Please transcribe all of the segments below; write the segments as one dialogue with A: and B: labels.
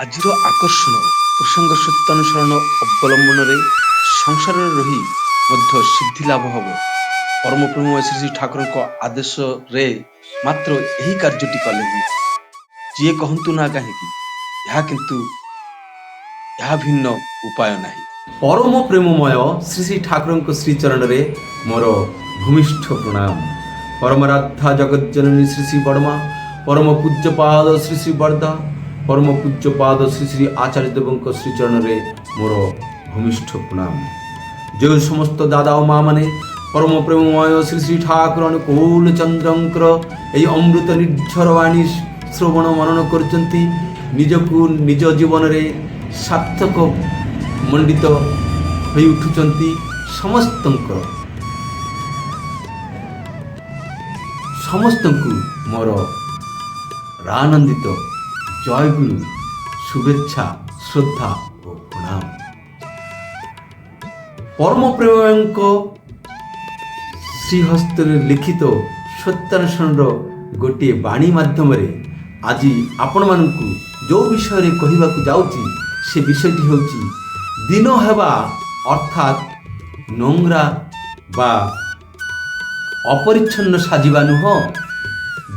A: ଆଜିର ଆକର୍ଷଣ ପ୍ରସଙ୍ଗ ସତ୍ୟାନୁସରଣ ଅବଲମ୍ବନରେ ସଂସାରରେ ରହି ମଧ୍ୟ ସିଦ୍ଧି ଲାଭ ହେବ। ପରମ ପ୍ରେମମୟ ଶ୍ରୀ ଶ୍ରୀ ଠାକୁରଙ୍କ ଆଦେଶରେ ମାତ୍ର ଏହି କାର୍ଯ୍ୟଟି କଲେ ହୁଏ। ଯିଏ କହନ୍ତୁ ନା କାହିଁକି, ଏହା ଭିନ୍ନ ଉପାୟ ନାହିଁ।
B: ପରମ ପ୍ରେମମୟ ଶ୍ରୀ ଶ୍ରୀ ଠାକୁରଙ୍କ ଶ୍ରୀଚରଣରେ ମୋର ଭୂମିଷ୍ଠ ପ୍ରଣାମ। ପରମରାଧା ଜଗଜ୍ଜନନୀ ଶ୍ରୀ ଶ୍ରୀ ବଡ଼ମା, ପରମ ପୂଜ୍ୟପାଦ ଶ୍ରୀ ଶ୍ରୀ ବରଦା, ପରମ ପୂଜ୍ୟପାଦ ଶ୍ରୀ ଶ୍ରୀ ଆଚାର୍ଯ୍ୟ ଦେବଙ୍କ ଶ୍ରୀଚରଣରେ ମୋର ଭୂମିଷ୍ଠ ପ୍ରଣାମ। ଯେଉଁ ସମସ୍ତ ଦାଦା ଓ ମା ମାନେ ପରମ ପ୍ରେମମୟ ଶ୍ରୀ ଶ୍ରୀ ଠାକୁର ଅନୁକୂଳ ଚନ୍ଦ୍ରଙ୍କର ଏହି ଅମୃତ ନିର୍ଝର ବାଣୀ ଶ୍ରବଣ ମନନ କରୁଛନ୍ତି, ନିଜକୁ ନିଜ ଜୀବନରେ ସାର୍ଥକ ମଣ୍ଡିତ ହୋଇ ଉଠୁଛନ୍ତି। ସମସ୍ତଙ୍କୁ ମୋର ଆନନ୍ଦିତ ଜୟଗୁରୁ ଶୁଭେଚ୍ଛା, ଶ୍ରଦ୍ଧା ଓ ପ୍ରଣାମ। ପରମ ପ୍ରେମଙ୍କ ଶ୍ରୀହସ୍ତରେ ଲିଖିତ ସତ୍ୟାନୁସରଣର ଗୋଟିଏ ବାଣୀ ମାଧ୍ୟମରେ ଆଜି ଆପଣମାନଙ୍କୁ ଯେଉଁ ବିଷୟରେ କହିବାକୁ ଯାଉଛି ସେ ବିଷୟଟି ହେଉଛି ଦିନ ହେବା ଅର୍ଥାତ୍ ନୋଂରା ବା ଅପରିଚ୍ଛନ୍ନ ସାଜିବା ନୁହଁ।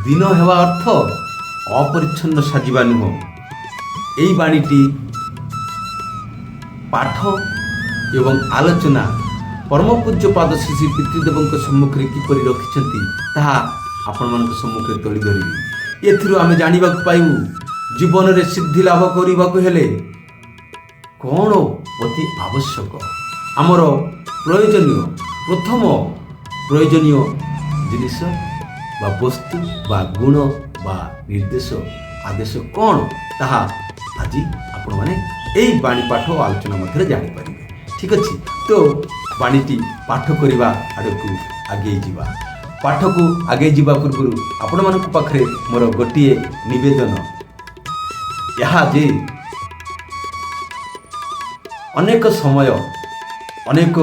B: ଦିନ ହେବା ଅର୍ଥ ଅପରିଚ୍ଛନ୍ନ ସାଜିବା ନୁହଁ। ଏହି ବାଣୀଟି ପାଠ ଏବଂ ଆଲୋଚନା ପରମ ପୂଜ୍ୟପାଦ ଶ୍ରୀ ଶ୍ରୀ ପିତୃଦେବଙ୍କ ସମ୍ମୁଖରେ କିପରି ରଖିଛନ୍ତି ତାହା ଆପଣମାନଙ୍କ ସମ୍ମୁଖରେ ତୋଳି ଧରିବି। ଏଥିରୁ ଆମେ ଜାଣିବାକୁ ପାଇବୁ ଜୀବନରେ ସିଦ୍ଧି ଲାଭ କରିବାକୁ ହେଲେ କ'ଣ ଅତି ଆବଶ୍ୟକ। ଆମର ପ୍ରଥମ ପ୍ରୟୋଜନୀୟ ଜିନିଷ ବା ବସ୍ତୁ ବା ଗୁଣ ବା ନିର୍ଦ୍ଦେଶ ଆଦେଶ କ'ଣ, ତାହା ଆଜି ଆପଣମାନେ ଏହି ବାଣୀ ପାଠ ଓ ଆଲୋଚନା ମଧ୍ୟରେ ଜାଣିପାରିବେ। ଠିକ୍ ଅଛି, ତ ବାଣୀଟି ପାଠ କରିବା ଆଡ଼କୁ ଆଗେଇ ଯିବା। ପାଠକୁ ଆଗେଇ ଯିବା ପୂର୍ବରୁ ଆପଣମାନଙ୍କ ପାଖରେ ମୋର ଗୋଟିଏ ନିବେଦନ, ଏହା ଯେ ଅନେକ ସମୟ ଅନେକ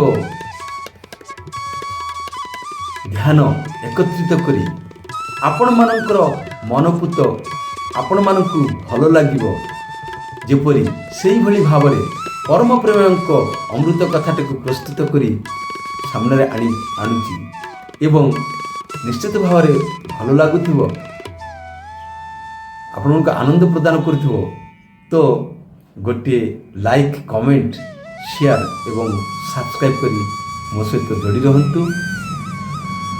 B: ଧ୍ୟାନ ଏକତ୍ରିତ କରି ଆପଣମାନଙ୍କର ମନପୁତ ଆପଣମାନଙ୍କୁ ଭଲ ଲାଗିବ ଯେପରି ସେଇଭଳି ଭାବରେ ପରମ ପ୍ରେମଙ୍କ ଅମୃତ କଥାଟିକୁ ପ୍ରସ୍ତୁତ କରି ସାମ୍ନାରେ ଆଣୁଛି ଏବଂ ନିଶ୍ଚିତ ଭାବରେ ଭଲ ଲାଗୁଥିବ, ଆପଣଙ୍କୁ ଆନନ୍ଦ ପ୍ରଦାନ କରୁଥିବ। ତ ଗୋଟିଏ ଲାଇକ୍, କମେଣ୍ଟ, ସେୟାର ଏବଂ ସବସ୍କ୍ରାଇବ୍ କରି ମୋ ସହିତ ଯୋଡ଼ି ରହନ୍ତୁ।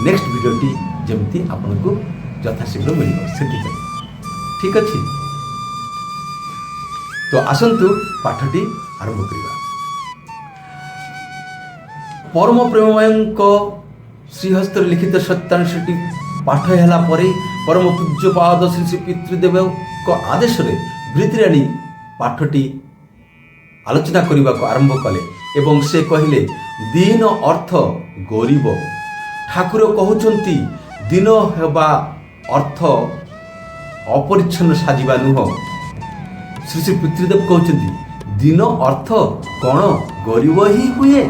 B: ନେକ୍ସଟ ଭିଡ଼ିଓଟି ଯେମିତି ଆପଣଙ୍କୁ ଯଥାଶୀଘ୍ର ମିଳିବ ସେଥିପାଇଁ। ଠିକ୍ ଅଛି, ତ ଆସନ୍ତୁ ପାଠଟି ଆରମ୍ଭ କରିବା। ପରମ ପ୍ରେମମୟଙ୍କ ଶ୍ରୀହସ୍ତରେ ଲିଖିତ ସତ୍ୟାନୁସରଣଟି ପାଠ ହେଲା ପରେ ପରମ ପୂଜ୍ୟପାଦ ଶ୍ରୀ ଶ୍ରୀ ପିତୃଦେବଙ୍କ ଆଦେଶରେ ବୃତ୍ତିରାଣୀ ପାଠଟି ଆଲୋଚନା କରିବାକୁ ଆରମ୍ଭ କଲେ ଏବଂ ସେ କହିଲେ, ଦିନ ଅର୍ଥ ଗରିବ। ଠାକୁର କହୁଛନ୍ତି ଦିନ ହେବା ଅର୍ଥ ଅପରିଚ୍ଛନ୍ନ ସାଜିବା ନୁହଁ। ଶ୍ରୀ ଶ୍ରୀ ପିତୃଦେବ କହୁଛନ୍ତି ଦିନ ଅର୍ଥ କ'ଣ ଗରିବ ହିଁ ହୁଏ,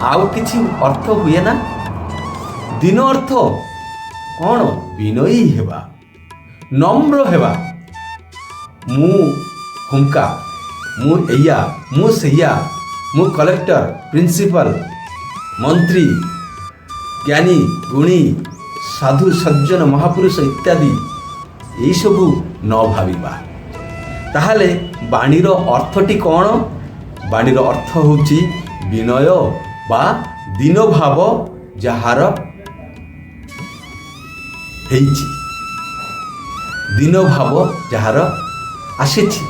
B: ଆଉ କିଛି ଅର୍ଥ ହୁଏ ନା। ଦିନ ଅର୍ଥ କ'ଣ ବିନୟୀ ହେବା, ନମ୍ର ହେବା। ମୁଁ ହୁଙ୍କା, ମୁଁ ଏଇଆ, ମୁଁ ସେଇଆ, ମୁଁ କଲେକ୍ଟର, ପ୍ରିନ୍ସିପାଲ, ମନ୍ତ୍ରୀ, ଜ୍ଞାନୀ, ଗୁଣୀ, ସାଧୁ, ସଜ୍ଜନ, ମହାପୁରୁଷ ଇତ୍ୟାଦି ଏଇସବୁ ନ ଭାବିବା। ତାହେଲେ ବାଣୀର ଅର୍ଥଟି କ'ଣ? ବାଣୀର ଅର୍ଥ ହେଉଛି ବିନୟ ବା ଦୀନ ଭାବ ଯାହାର ହେଇଛି, ଦୀନ ଭାବ ଯାହାର ଆସିଛି।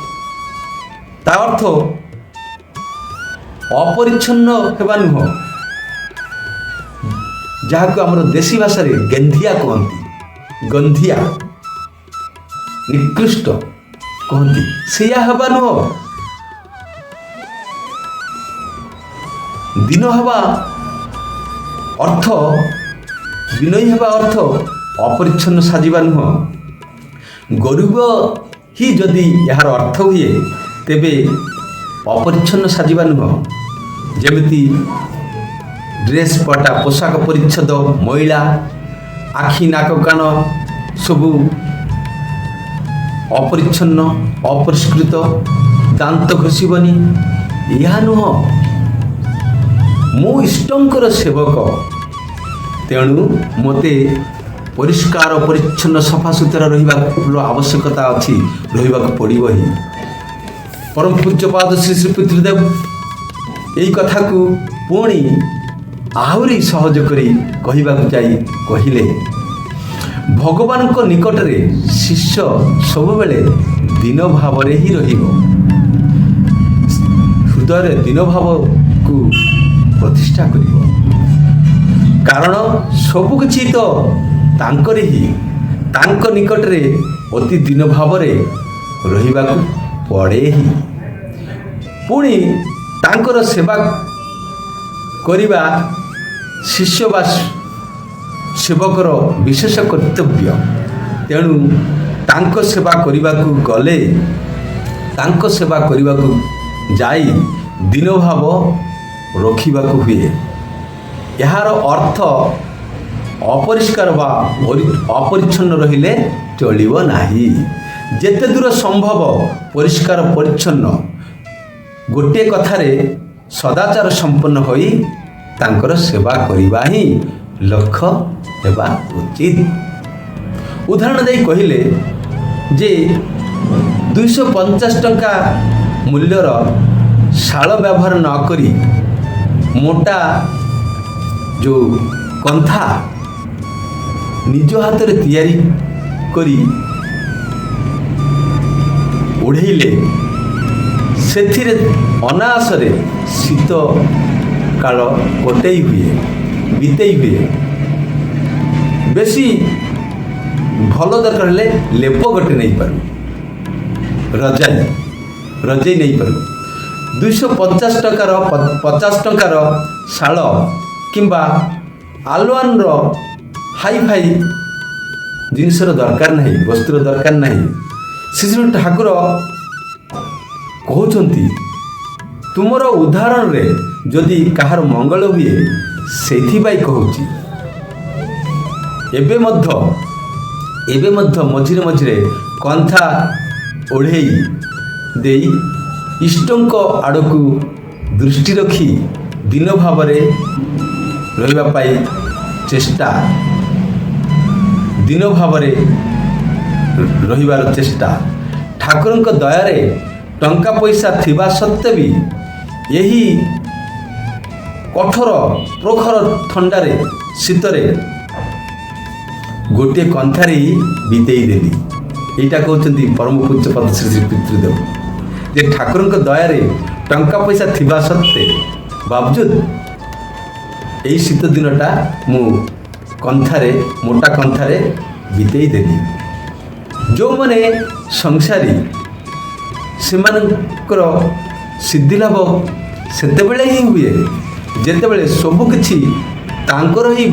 B: ତା ଅର୍ଥ ଅପରିଚ୍ଛନ୍ନ ହେବା ନୁହଁ, ଯାହାକୁ ଆମର ଦେଶୀ ଭାଷାରେ ଗେନ୍ଧିଆ କହନ୍ତି, ଗନ୍ଧିଆ, ନିକୃଷ୍ଟ କହନ୍ତି, ସେଇଆ ହେବା ନୁହଁ। ଦିନ ହେବା ଅର୍ଥ, ବିନୟୀ ହେବା ଅର୍ଥ ଅପରିଚ୍ଛନ୍ନ ସାଜିବା ନୁହଁ। ଗରିବ ହିଁ ଯଦି ଏହାର ଅର୍ଥ ହୁଏ ତେବେ ଅପରିଚ୍ଛନ୍ନ ସାଜିବା ନୁହଁ। ଯେମିତି ଡ୍ରେସ୍ ପଟା, ପୋଷାକ ପରିଚ୍ଛଦ ମଇଳା, ଆଖି ନାକ କାନ ସବୁ ଅପରିଚ୍ଛନ୍ନ ଅପରିଷ୍କୃତ ଦାନ୍ତ ଘଷିବନି, ଏହା ନୁହଁ। ମୁଁ ଇଷ୍ଟଙ୍କର ସେବକ, ତେଣୁ ମୋତେ ପରିଷ୍କାର ପରିଚ୍ଛନ୍ନ ସଫାସୁତୁରା ରହିବାର ଆବଶ୍ୟକତା ଅଛି, ରହିବାକୁ ପଡ଼ିବ ହିଁ। ପରମ ପୂଜ୍ୟପାଦ ଶ୍ରୀ ଶ୍ରୀ ପିତୃଦେବ ଏହି କଥାକୁ ପୁଣି ଆହୁରି ସହଜ କରି କହିବାକୁ ଯାଇ କହିଲେ, ଭଗବାନଙ୍କ ନିକଟରେ ଶିଷ୍ୟ ସବୁବେଳେ ଦୀନ ଭାବରେ ହିଁ ରହିବ। ହୃଦୟରେ ଦୀନ ଭାବକୁ ପ୍ରତିଷ୍ଠା କରିବ, କାରଣ ସବୁକିଛି ତ ତାଙ୍କରି ହିଁ। ତାଙ୍କ ନିକଟରେ ଅତି ଦୀନ ଭାବରେ ରହିବାକୁ ପଡ଼େ ହିଁ। ପୁଣି ତାଙ୍କର ସେବା କରିବା ଶିଷ୍ୟ ବା ସେବକର ବିଶେଷ କର୍ତ୍ତବ୍ୟ। ତେଣୁ ତାଙ୍କ ସେବା କରିବାକୁ ଗଲେ, ତାଙ୍କ ସେବା କରିବାକୁ ଯାଇ ଦୀନଭାବ ରଖିବାକୁ ହୁଏ। ଏହାର ଅର୍ଥ ଅପରିଷ୍କାର ବା ଅପରିଚ୍ଛନ୍ନ ରହିଲେ ଚଳିବ ନାହିଁ। ଯେତେ ଦୂର ସମ୍ଭବ ପରିଷ୍କାର ପରିଚ୍ଛନ୍ନ, ଗୋଟିଏ କଥାରେ ସଦାଚାର ସମ୍ପନ୍ନ ହୋଇ ତାଙ୍କର ସେବା କରିବା ହିଁ ଲକ୍ଷ୍ୟ ହେବା ଉଚିତ। ଉଦାହରଣ ଦେଇ କହିଲେ ଯେ 250 ଟଙ୍କା ମୂଲ୍ୟର ଶାଳ ବ୍ୟବହାର ନ କରି ମୋଟା ଯେଉଁ କନ୍ଥା ନିଜ ହାତରେ ତିଆରି କରି ଓଢ଼େଇଲେ ସେଥିରେ ଅନାୟାସରେ ଶୀତ କାଳ କଟେଇ ହୁଏ, ବିତେଇ ହୁଏ। ବେଶୀ ଭଲ ଦରକାର ହେଲେ ଲେପ ଗୋଟେ ନେଇପାରୁ, ରଜାଇ ନେଇପାରୁ। 250 ଟଙ୍କାର 50 ଟଙ୍କାର ଶାଳ କିମ୍ବା ଆଲୱାନ୍ର ହାଇଫାଇ ଜିନିଷର ଦରକାର ନାହିଁ, ବସ୍ତ୍ର ଦରକାର ନାହିଁ। ଶ୍ରୀ ଠାକୁର କହୁଛନ୍ତି, ତୁମର ଉଦାହରଣରେ ଯଦି କାହାର ମଙ୍ଗଳ ହୁଏ, ସେଇଥିପାଇଁ କହୁଛି। ଏବେ ମଧ୍ୟ ମଝିରେ ମଝିରେ କନ୍ଥା ଓଢ଼େଇ ଦେଇ ଇଷ୍ଟଙ୍କ ଆଡ଼କୁ ଦୃଷ୍ଟି ରଖି ଦୀନ ଭାବରେ ରହିବା ପାଇଁ ଚେଷ୍ଟା, ଦୀନ ଭାବରେ ରହିବାର ଚେଷ୍ଟା। ଠାକୁରଙ୍କ ଦୟାରେ ଟଙ୍କା ପଇସା ଥିବା ସତ୍ତ୍ୱେ ବି ଏହି କଠୋର ପ୍ରଖର ଥଣ୍ଡାରେ ଶୀତରେ ଗୋଟିଏ କନ୍ଥାରେ ବିତେଇ ଦେଲି। ଏଇଟା କହୁଛନ୍ତି ପରମ ପୂଜ୍ୟପାଦ ଶ୍ରୀ ଶ୍ରୀ ପିତୃଦେବ, ଯେ ଠାକୁରଙ୍କ ଦୟାରେ ଟଙ୍କା ପଇସା ଥିବା ସତ୍ତ୍ୱେ ବାବଜୁଦ ଏହି ଶୀତ ଦିନଟା ମୁଁ ମୋଟା କନ୍ଥାରେ ବିତେଇ ଦେଲି। ଯେଉଁମାନେ ସଂସାରୀ ସେମାନଙ୍କର ସିଦ୍ଧିଲାଭ ସେତେବେଳେ ହିଁ ହୁଏ ଯେତେବେଳେ ସବୁକିଛି ତାଙ୍କର ହିଁ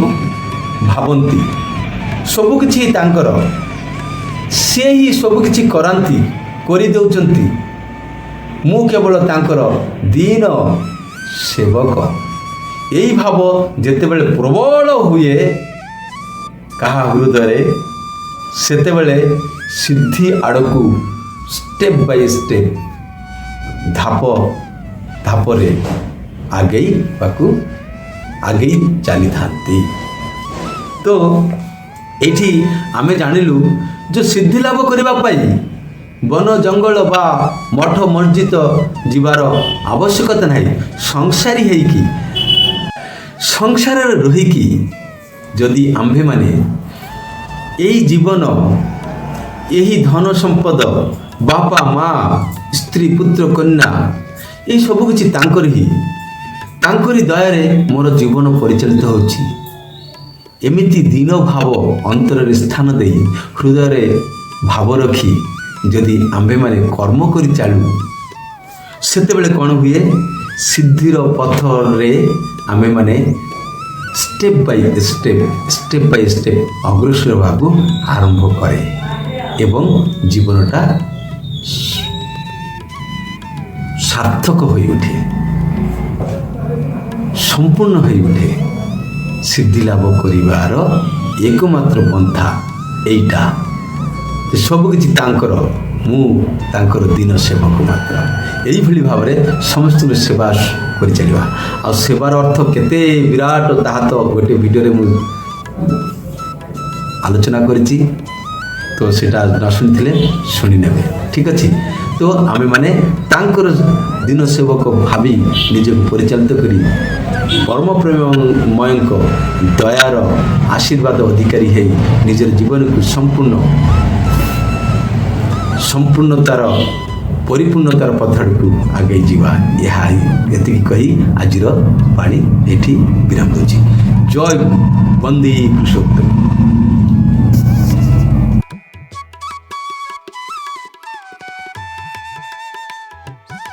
B: ଭାବନ୍ତି, ସବୁକିଛି ତାଙ୍କର, ସେ ହିଁ ସବୁକିଛି କରାନ୍ତି, କରିଦେଉଛନ୍ତି। ମୁଁ କେବଳ ତାଙ୍କର ଦୀନ ସେବକ। ଏହି ଭାବ ଯେତେବେଳେ ପ୍ରବଳ ହୁଏ କାହା ହୃଦୟରେ, ସେତେବେଳେ ସିଦ୍ଧି ଆଡ଼କୁ ଷ୍ଟେପ୍ ବାଇ ଷ୍ଟେପ୍ ଧାପରେ ଆଗେଇ ଚାଲିଥାନ୍ତି। ତ ଏଇଠି ଆମେ ଜାଣିଲୁ ଯେ ସିଦ୍ଧି ଲାଭ କରିବା ପାଇଁ ବନ ଜଙ୍ଗଲ ବା ମଠ ମସଜିଦ ଯିବାର ଆବଶ୍ୟକତା ନାହିଁ। ସଂସାରୀ ହେଇକି, ସଂସାରରେ ରହିକି ଯଦି ଆମ୍ଭେମାନେ ଏହି ଜୀବନ, ଏହି ଧନ ସମ୍ପଦ, ବାପା ମା, ସ୍ତ୍ରୀ ପୁତ୍ର କନ୍ୟା, ଏହି ସବୁ କିଛି ତାଙ୍କରି ଦୟାରେ ମୋର ଜୀବନ ପରିଚାଳିତ ହେଉଛି। ଏମିତି ଦୀନ ଭାବ ଅନ୍ତରରେ ସ୍ଥାନ ଦେଇ ହୃଦୟରେ ଭାବ ରଖି ଯଦି ଆମ୍ଭେମାନେ କର୍ମ କରି ଚାଲୁ, ସେତେବେଳେ କ'ଣ ହୁଏ? ସିଦ୍ଧିର ପଥରେ ଆମ୍ଭେମାନେ ଷ୍ଟେପ୍ ବାଇ ଷ୍ଟେପ୍ ଅଗ୍ରସର ହେବାକୁ ଆରମ୍ଭ କରେ ଏବଂ ଜୀବନଟା ସାର୍ଥକ ହୋଇ ଉଠେ, ସମ୍ପୂର୍ଣ୍ଣ ହୋଇ ଉଠେ। ସିଦ୍ଧି ଲାଭ କରିବାର ଏକମାତ୍ର ପନ୍ଥା ଏଇଟା, ସବୁକିଛି ତାଙ୍କର ମୁଁ ତାଙ୍କର ଦିନ ସେବକ ମାତ୍ର। ଏଇଭଳି ଭାବରେ ସମସ୍ତଙ୍କୁ ସେବା କରିଚାଲିବା। ଆଉ ସେବାର ଅର୍ଥ କେତେ ବିରାଟ ତାହା ତ ଗୋଟେ ଭିଡ଼ିଓରେ ମୁଁ ଆଲୋଚନା କରିଛି, ତ ସେଇଟା ନ ଶୁଣିଥିଲେ ଶୁଣି ନେବେ, ଠିକ୍ ଅଛି। ତ ଆମେମାନେ ତାଙ୍କର ଦିନ ସେବକ ଭାବି ନିଜକୁ ପରିଚାଳିତ କରି ପରମ ପ୍ରେମମୟଙ୍କ ଦୟାର ଆଶୀର୍ବାଦ ଅଧିକାରୀ ହେଇ ନିଜର ଜୀବନକୁ ସମ୍ପୂର୍ଣ୍ଣତାର ପରିପୂର୍ଣ୍ଣତାର ପଥରକୁ ଆଗେଇ ଯିବା। ଏହା ଏତିକି କହି ଆଜିର ବାଣୀ ଏଠି ବିରାମ ଦେଉଛି। ଜୟ ବନ୍ଦେ ପୁରୁଷୋତ୍ତମ।